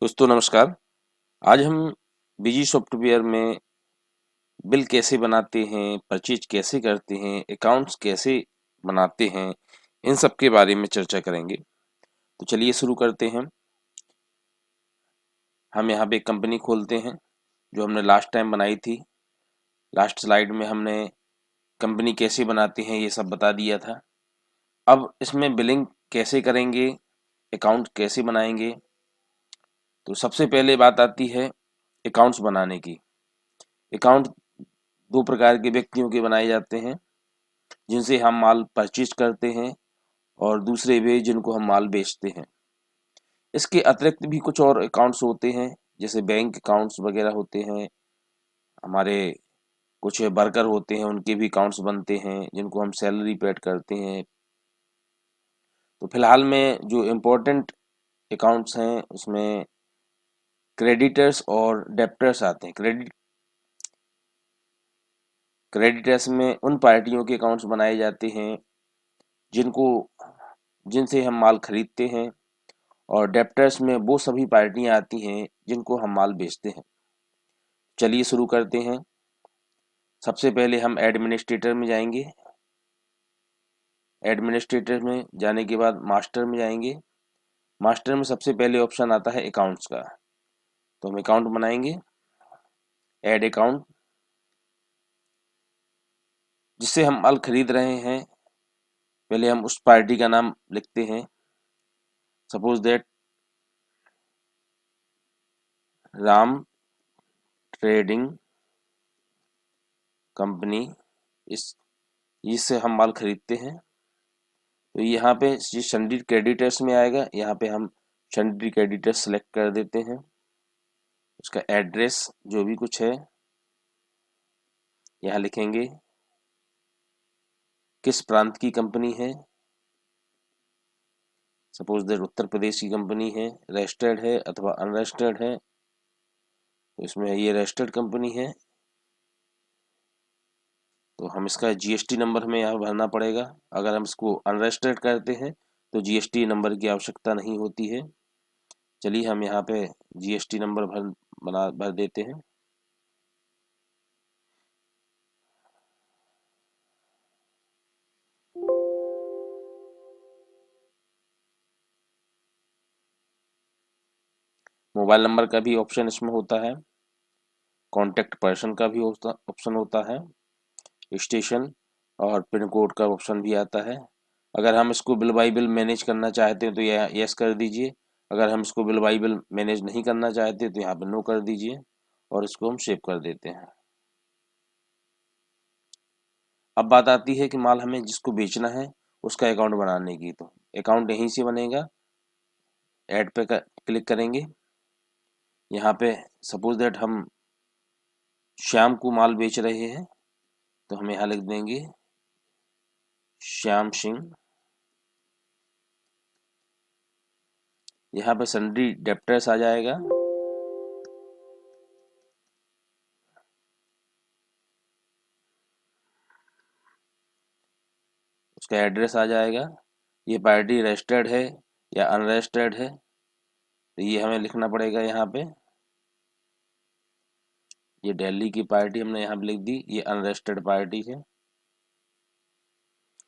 दोस्तों नमस्कार। आज हम बिजी सॉफ्टवेयर में बिल कैसे बनाते हैं, परचेज कैसे करते हैं, अकाउंट्स कैसे बनाते हैं, इन सब के बारे में चर्चा करेंगे। तो चलिए शुरू करते हैं। हम यहाँ पे एक कंपनी खोलते हैं जो हमने लास्ट टाइम बनाई थी। लास्ट स्लाइड में हमने कंपनी कैसे बनाते हैं ये सब बता दिया था। अब इसमें बिलिंग कैसे करेंगे, अकाउंट कैसे बनाएंगे। तो सबसे पहले बात आती है अकाउंट्स बनाने की। अकाउंट दो प्रकार के व्यक्तियों के बनाए जाते हैं, जिनसे हम माल परचेज करते हैं और दूसरे वे जिनको हम माल बेचते हैं। इसके अतिरिक्त भी कुछ और अकाउंट्स होते हैं, जैसे बैंक अकाउंट्स वगैरह होते हैं। हमारे कुछ वर्कर होते हैं, उनके भी अकाउंट्स बनते हैं जिनको हम सैलरी पेड करते हैं। तो फिलहाल में जो इम्पोर्टेंट अकाउंट्स हैं उसमें क्रेडिटर्स और डेप्टर्स आते हैं। क्रेडिटर्स में उन पार्टियों के अकाउंट्स बनाए जाते हैं जिनको जिनसे हम माल खरीदते हैं, और डेप्टर्स में वो सभी पार्टियां आती हैं जिनको हम माल बेचते हैं। चलिए शुरू करते हैं। सबसे पहले हम एडमिनिस्ट्रेटर में जाएंगे। एडमिनिस्ट्रेटर में जाने के बाद मास्टर में जाएंगे। मास्टर में सबसे पहले ऑप्शन आता है अकाउंट्स का, तो हम अकाउंट बनाएंगे। ऐड अकाउंट, जिससे हम माल खरीद रहे हैं पहले हम उस पार्टी का नाम लिखते हैं। Suppose that Ram trading company, इस इससे हम माल खरीदते हैं। तो यहाँ पे ये सन्डी क्रेडिटर्स में आएगा। यहाँ पे हम सन्डी क्रेडिटर्स सेलेक्ट कर देते हैं। उसका एड्रेस जो भी कुछ है यहाँ लिखेंगे। किस प्रांत की कंपनी है, सपोज दैट उत्तर प्रदेश की कंपनी है, रजिस्टर्ड है अथवा अनरजिस्टर्ड है। तो इसमें ये रजिस्टर्ड कंपनी है, तो हम इसका जीएसटी नंबर हमें यहाँ भरना पड़ेगा। अगर हम इसको अनरजिस्टर्ड करते हैं तो जीएसटी नंबर की आवश्यकता नहीं होती है। चलिए हम यहाँ पे जीएसटी नंबर भर देते हैं। मोबाइल नंबर का भी ऑप्शन इसमें होता है। कॉन्टैक्ट पर्सन का भी ऑप्शन होता है। स्टेशन और पिन कोड का ऑप्शन भी आता है। अगर हम इसको बिल बाई बिल मैनेज करना चाहते हैं तो यह यस कर दीजिए। अगर हम इसको बिल बाई बिल मैनेज नहीं करना चाहते तो यहाँ पे नो कर दीजिए और इसको हम सेव कर देते हैं। अब बात आती है कि माल हमें जिसको बेचना है उसका अकाउंट बनाने की। तो अकाउंट यहीं से बनेगा। ऐड पे क्लिक करेंगे। यहाँ पे सपोज दैट हम श्याम को माल बेच रहे हैं, तो हम यहाँ लिख देंगे श्याम सिंह। यहाँ पे सन्ड्री डेप्टर्स आ जाएगा। उसका एड्रेस आ जाएगा। ये पार्टी रजिस्टर्ड है या अनरजिस्टर्ड है, तो ये हमें लिखना पड़ेगा यहाँ पे। ये दिल्ली की पार्टी हमने यहाँ पे लिख दी, ये अनरजिस्टर्ड पार्टी है।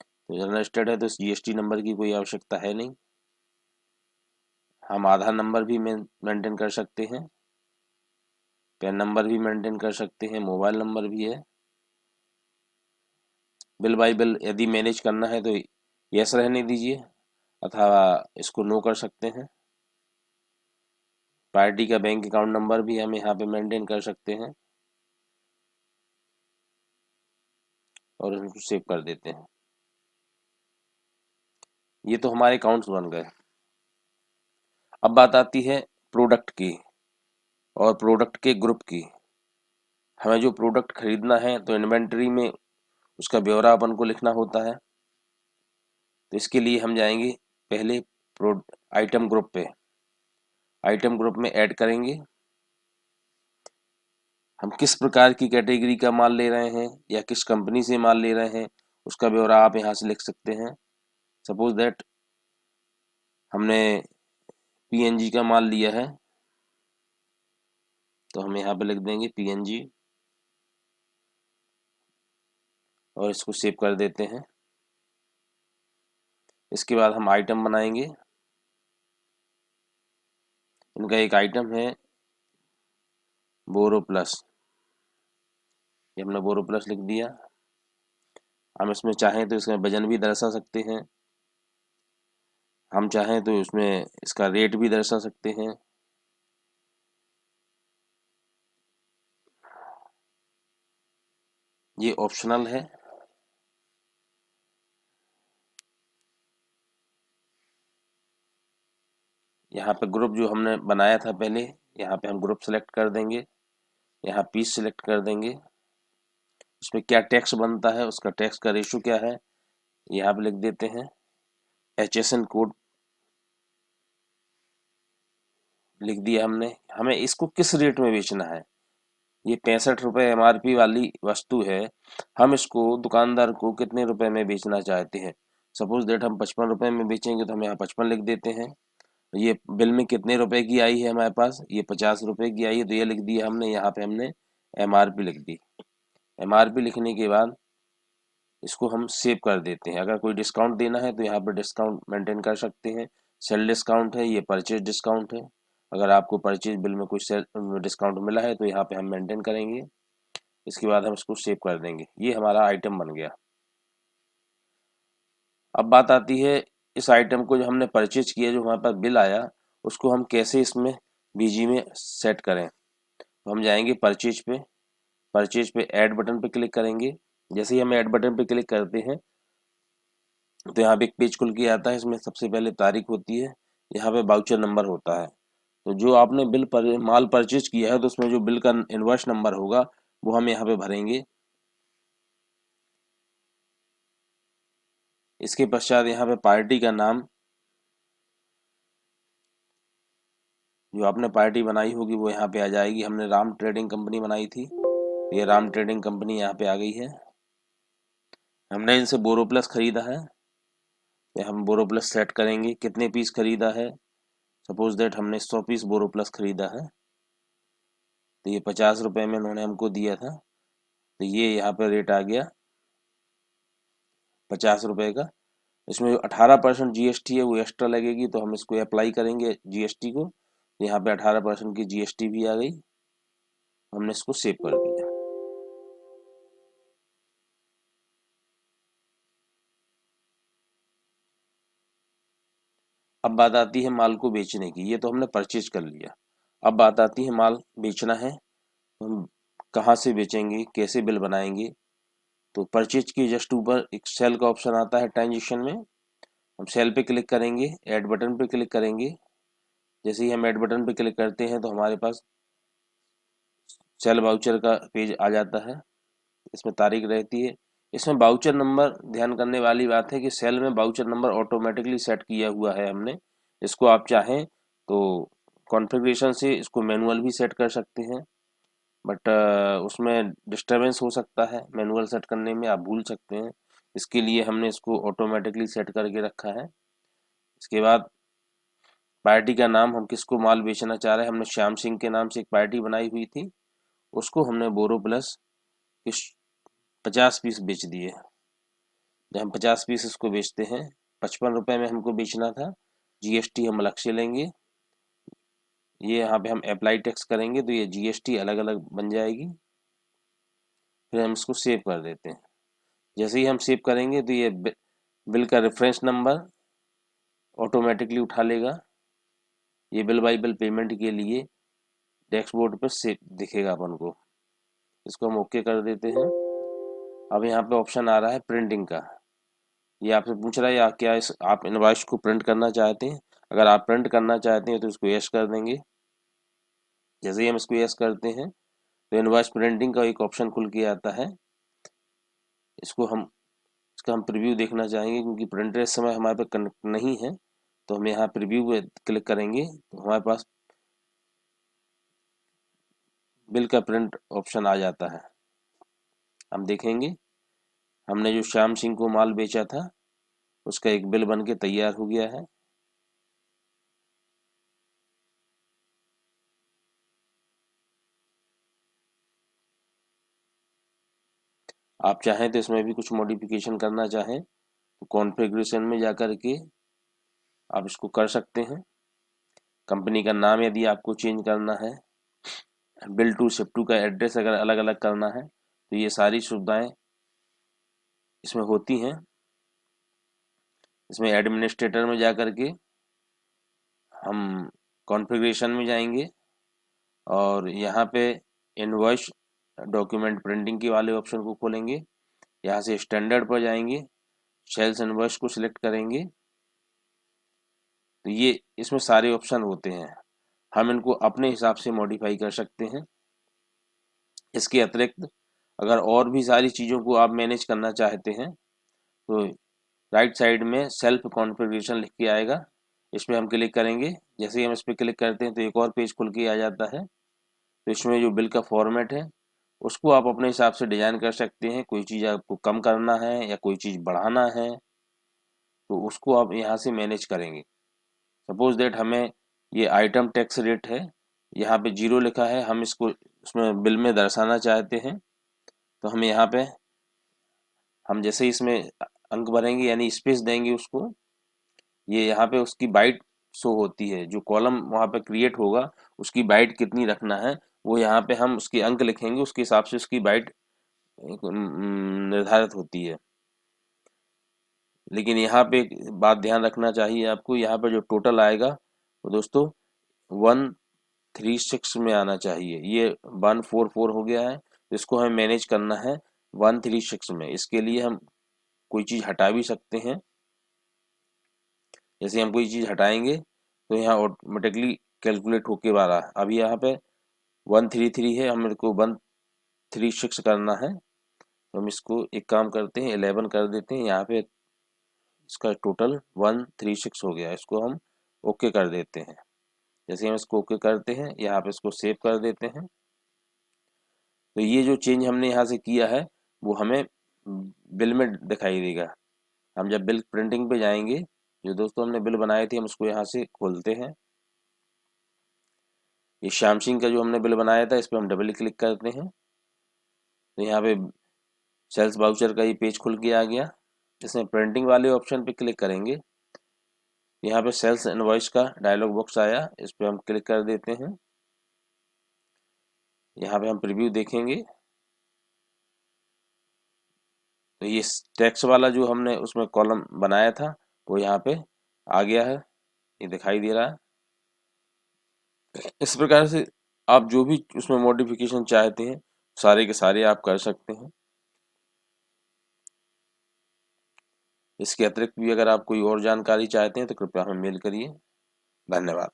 तो अनरजिस्टर्ड है तो जीएसटी नंबर की कोई आवश्यकता है नहीं। हम आधार नंबर भी मेंटेन कर सकते हैं, पैन नंबर भी मेंटेन कर सकते हैं, मोबाइल नंबर भी है। बिल बाई बिल यदि मैनेज करना है तो यस रहने दीजिए अथवा इसको नो कर सकते हैं। पार्टी का बैंक अकाउंट नंबर भी हम यहाँ पे मेंटेन कर सकते हैं और इसको सेव कर देते हैं। ये तो हमारे अकाउंट्स बन गए। अब बात आती है प्रोडक्ट की और प्रोडक्ट के ग्रुप की। हमें जो प्रोडक्ट खरीदना है तो इन्वेंटरी में उसका ब्यौरा अपन को लिखना होता है। तो इसके लिए हम जाएंगे पहले आइटम ग्रुप पे। आइटम ग्रुप में ऐड करेंगे। हम किस प्रकार की कैटेगरी का माल ले रहे हैं या किस कंपनी से माल ले रहे हैं उसका ब्यौरा आप यहाँ से लिख सकते हैं। सपोज दैट हमने पीएनजी का माल लिया है, तो हम यहाँ पे लिख देंगे PNG और इसको सेव कर देते हैं। इसके बाद हम आइटम बनाएंगे। इनका एक आइटम है बोरोप्लस, ये हमने बोरोप्लस लिख दिया। हम इसमें चाहें तो इसका वजन भी दर्शा सकते हैं, हम चाहें तो इसमें इसका रेट भी दर्शा सकते हैं। ये ऑप्शनल है। यहाँ पे ग्रुप जो हमने बनाया था पहले, यहाँ पे हम ग्रुप सेलेक्ट कर देंगे, यहाँ पीस सेलेक्ट कर देंगे। इसमें क्या टैक्स बनता है, उसका टैक्स का रेशो क्या है, यहाँ पे लिख देते हैं। HSN कोड लिख दिया हमने। हमें इसको किस रेट में बेचना है, ये 65 रुपये MRP वाली वस्तु है, हम इसको दुकानदार को कितने रुपए में बेचना चाहते हैं। सपोज दैट हम 55 रुपये में बेचेंगे तो हम यहाँ 55 लिख देते हैं। ये बिल में कितने रुपए की आई है हमारे पास, ये 50 रुपये की आई है, तो ये लिख दिया हमने। यहाँ पे हमने MRP लिख दी। MRP लिखने के बाद इसको हम सेव कर देते हैं। अगर कोई डिस्काउंट देना है तो यहाँ पर डिस्काउंट मेंटेन कर सकते हैं। सेल डिस्काउंट है, ये परचेज डिस्काउंट है। अगर आपको परचेज बिल में कोई सेल डिस्काउंट मिला है तो यहाँ पे हम मेंटेन करेंगे। इसके बाद हम इसको सेव कर देंगे। ये हमारा आइटम बन गया। अब बात आती है इस आइटम को जो हमने परचेज किया, जो हमारे पास बिल आया, उसको हम कैसे इसमें BG में सेट करें। तो हम जाएंगे परचेज पे ऐड बटन पे क्लिक करेंगे। जैसे ही हम ऐड बटन पे क्लिक करते हैं तो यहाँ पे एक पेज खुल के आता है। इसमें सबसे पहले तारीख होती है, यहाँ पे वाउचर नंबर होता है। तो जो आपने माल परचेज किया है तो उसमें जो बिल का इनवॉइस नंबर होगा वो हम यहाँ पे भरेंगे। इसके पश्चात यहाँ पे पार्टी का नाम, जो आपने पार्टी बनाई होगी वो यहाँ पे आ जाएगी। हमने राम ट्रेडिंग कंपनी बनाई थी, ये राम ट्रेडिंग कंपनी यहाँ पे आ गई है। हमने इनसे बोरोप्लस खरीदा है, तो हम बोरोप्लस सेट करेंगे। कितने पीस खरीदा है, सपोज दैट हमने 100 पीस बोरोप्लस खरीदा है, तो ये 50 रुपये में उन्होंने हमको दिया था, तो ये यहाँ पे रेट आ गया 50 रुपये का। इसमें जो 18% GST है वो एक्स्ट्रा लगेगी, तो हम इसको अप्लाई करेंगे GST को। यहाँ पे 18% की GST भी आ गई। हमने इसको सेव कर दिया। अब बात आती है माल को बेचने की। ये तो हमने परचेज कर लिया। अब बात आती है माल बेचना है, तो हम कहाँ से बेचेंगे, कैसे बिल बनाएंगे। तो परचेज के जस्ट ऊपर एक सेल का ऑप्शन आता है ट्रांजेक्शन में, हम सेल पे क्लिक करेंगे, ऐड बटन पे क्लिक करेंगे। जैसे ही हम ऐड बटन पे क्लिक करते हैं तो हमारे पास सेल वाउचर का पेज आ जाता है। इसमें तारीख रहती है। इसमें वाउचर नंबर, ध्यान करने वाली बात है कि सेल में वाउचर नंबर ऑटोमेटिकली सेट किया हुआ है हमने। इसको आप चाहें तो कॉन्फ़िगरेशन से इसको मैनुअल भी सेट कर सकते हैं, बट उसमें डिस्टरबेंस हो सकता है, मैनुअल सेट करने में आप भूल सकते हैं। इसके लिए हमने इसको ऑटोमेटिकली सेट करके रखा है। इसके बाद पार्टी का नाम, हम किसको माल बेचना चाह रहे हैं। हमने श्याम सिंह के नाम से एक पार्टी बनाई हुई थी, उसको हमने बोरोप्लस 50 पीस बेच दिए। जब हम 50 पीस इसको बेचते हैं, 55 रुपये में हमको बेचना था, GST हम अलग से लेंगे। ये यहाँ पे हम अप्लाई टैक्स करेंगे तो ये GST अलग अलग बन जाएगी। फिर हम इसको सेव कर देते हैं। जैसे ही हम सेव करेंगे तो ये बिल का रेफरेंस नंबर ऑटोमेटिकली उठा लेगा। ये बिल बाई बिल पेमेंट के लिए डैशबोर्ड पर सेव दिखेगा अपन को। इसको हम ओके कर देते हैं। अब यहाँ पे ऑप्शन आ रहा है प्रिंटिंग का। ये आपसे पूछ रहा है या क्या आप इनवॉइस को प्रिंट करना चाहते हैं। अगर आप प्रिंट करना चाहते हैं तो इसको यस कर देंगे। जैसे ही हम इसको यस करते हैं तो इनवॉइस प्रिंटिंग का एक ऑप्शन खुल के आता है। इसका हम प्रीव्यू देखना चाहेंगे, क्योंकि प्रिंटर इस समय हमारे पे कनेक्ट नहीं है। तो हम यहाँ प्रीव्यू पे क्लिक करेंगे तो हमारे पास बिल का प्रिंट ऑप्शन आ जाता है। हम देखेंगे हमने जो श्याम सिंह को माल बेचा था उसका एक बिल बन के तैयार हो गया है। आप चाहें तो इसमें भी कुछ मॉडिफिकेशन करना चाहें तो कॉन्फ़िगरेशन में जाकर के आप इसको कर सकते हैं। कंपनी का नाम यदि आपको चेंज करना है, बिल टू शिप टू का एड्रेस अगर अलग अलग करना है तो ये सारी सुविधाएं इसमें होती हैं। इसमें एडमिनिस्ट्रेटर में जाकर के हम कॉन्फ़िगरेशन में जाएंगे और यहाँ पे इनवॉइस डॉक्यूमेंट प्रिंटिंग के वाले ऑप्शन को खोलेंगे। यहाँ से स्टैंडर्ड पर जाएंगे, सेल्स इनवॉइस को सिलेक्ट करेंगे। तो ये इसमें सारे ऑप्शन होते हैं, हम इनको अपने हिसाब से मॉडिफाई कर सकते हैं। इसके अतिरिक्त अगर और भी सारी चीज़ों को आप मैनेज करना चाहते हैं तो राइट साइड में सेल्फ कॉन्फ़िगरेशन लिख के आएगा, इस पर हम क्लिक करेंगे। जैसे ही हम इस पर क्लिक करते हैं तो एक और पेज खुल के आ जाता है। तो इसमें जो बिल का फॉर्मेट है उसको आप अपने हिसाब से डिज़ाइन कर सकते हैं। कोई चीज़ आपको कम करना है या कोई चीज़ बढ़ाना है तो उसको आप यहाँ से मैनेज करेंगे। सपोज दैट हमें ये आइटम टैक्स रेट है, यहाँ पे 0 लिखा है, हम इसको उसमें बिल में दर्शाना चाहते हैं तो हम यहाँ पे हम जैसे इसमें अंक भरेंगे यानी स्पेस देंगे उसको, ये यहाँ पे उसकी बाइट शो होती है। जो कॉलम वहाँ पे क्रिएट होगा उसकी बाइट कितनी रखना है वो यहाँ पे हम उसके अंक लिखेंगे, उसके हिसाब से उसकी बाइट निर्धारित होती है। लेकिन यहाँ पे एक बात ध्यान रखना चाहिए आपको, यहाँ पे जो टोटल आएगा वो दोस्तों 136 में आना चाहिए। ये 144 हो गया है तो इसको हमें मैनेज करना है 136 में। इसके लिए हम कोई चीज़ हटा भी सकते हैं। जैसे हम कोई चीज़ हटाएंगे तो यहाँ ऑटोमेटिकली कैलकुलेट होके आ रहा है। अभी यहाँ पे 133 है, हम इसको 136 करना है तो हम इसको एक काम करते हैं 11 कर देते हैं। यहाँ पे इसका टोटल 136 हो गया, इसको हम ओके कर देते हैं। जैसे हम इसको ओके करते हैं यहाँ पे इसको सेव कर देते हैं। तो ये जो चेंज हमने यहाँ से किया है वो हमें बिल में दिखाई देगा। हम जब बिल प्रिंटिंग पे जाएंगे, जो दोस्तों हमने बिल बनाए थे हम उसको यहाँ से खोलते हैं। ये श्याम सिंह का जो हमने बिल बनाया था इस पर हम डबल क्लिक करते हैं तो यहाँ पे सेल्स वाउचर का ये पेज खुल के आ गया। इसमें प्रिंटिंग वाले ऑप्शन पे क्लिक करेंगे, यहाँ पे सेल्स इनवॉइस का डायलॉग बॉक्स आया, इस पर हम क्लिक कर देते हैं। यहाँ पे हम प्रीव्यू देखेंगे तो ये टैक्स वाला जो हमने उसमें कॉलम बनाया था वो यहाँ पे आ गया है, ये दिखाई दे रहा है। इस प्रकार से आप जो भी उसमें मॉडिफिकेशन चाहते हैं सारे के सारे आप कर सकते हैं। इसके अतिरिक्त भी अगर आप कोई और जानकारी चाहते हैं तो कृपया हमें मेल करिए। धन्यवाद।